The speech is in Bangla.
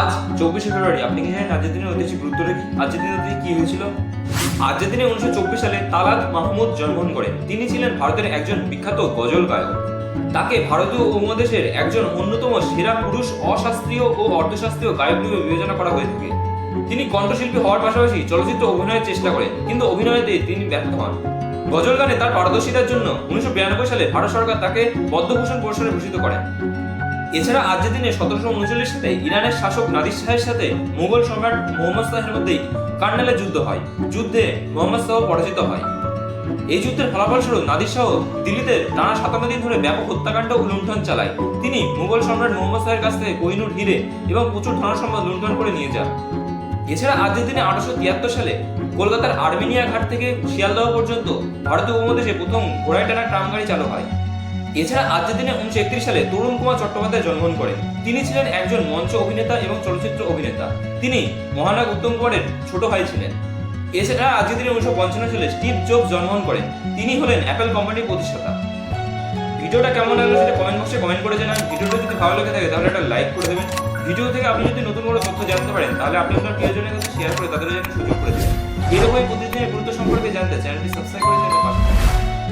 আজ 24শে ফেব্রুয়ারি। আপনি কি জানেন আজকের দিনের ঐতিহাসিক গুরুত্বটা কি? আজকের দিনে কি হয়েছিল? আজকের দিনে 1924 সালে তালাত মাহমুদ জন্মগ্রহণ করেন। তিনি ছিলেন ভারতের একজন বিখ্যাত গজল গায়ক। তাকে ভারতীয় উপমহাদেশের একজন অন্যতম সেরা পুরুষ অশাস্ত্রীয় ও অর্ধশাস্ত্রীয় গায়ক রূপে বিবেচনা করা হয়ে থাকে। তিনি কণ্ঠশিল্পী হওয়ার পাশাপাশি চলচ্চিত্র অভিনয়ের চেষ্টা করেন, কিন্তু অভিনয়তে তিনি ব্যর্থ হন। গজল গানে তার পারদর্শিতার জন্য 1992 সালে ভারত সরকার তাকে পদ্মভূষণ পুরস্কারে ভূষিত করেন। এছাড়া আজকের দিনে 1739 সালে ইরানের শাসক নাদির শাহের সাথে মুঘল সম্রাট মোহাম্মদ শাহের মধ্যে কার্নেলের যুদ্ধ হয়। যুদ্ধে মোহাম্মদ শাহ পরাজিত হয়। এই যুদ্ধের ফলাফলস্বরূপ নাদির শাহ দিল্লিতে টানা 57 দিন ধরে ব্যাপক হত্যাকাণ্ড ও লুণ্ঠন চালায়। তিনি মুঘল সম্রাট মোহাম্মদ শাহের কাছ থেকে কোহিনূর হিরে এবং প্রচুর ধনসম্পদ লুণ্ঠন করে নিয়ে যান। এছাড়া আজকের দিনে 1873 সালে কলকাতার আর্মেনিয়া ঘাট থেকে শিয়ালদহ পর্যন্ত ভারতীয় উপমহাদেশে প্রথম ঘোড়ায় টানা ট্রাম গাড়ি চালু হয়। এছাড়া আজকের দিনে 1931 সালে তরুণ কুমার চট্টোপাধ্যায় জন্মগ্রহণ করেন। তিনি ছিলেন একজন মঞ্চ অভিনেতা এবং চলচ্চিত্র অভিনেতা। তিনি মহানায়ক উত্তম কুমারের ছোট ভাই ছিলেন। এছাড়া আজকের দিনে 1955 সালে স্টিভ জবস জন্মগ্রহণ করেন। তিনি হলেন অ্যাপল কোম্পানির প্রতিষ্ঠাতা। ভিডিওটা কেমন লাগলো সেটা কমেন্ট বক্সে কমেন্ট করে জানান। ভিডিওটা যদি ভালো লেগে থাকে তাহলে একটা লাইক করে দেবেন। ভিডিও থেকে আপনি যদি নতুন কোনো তথ্য জানতে পারেন তাহলে আপনি আপনার প্রিয়জনের কাছে শেয়ার করে তাদের জন্য সুযোগ করে দেবেন। এরকমই প্রতিদিনের গুরুত্ব সম্পর্কে জানতে চ্যানেলটি সাবস্ক্রাইব করে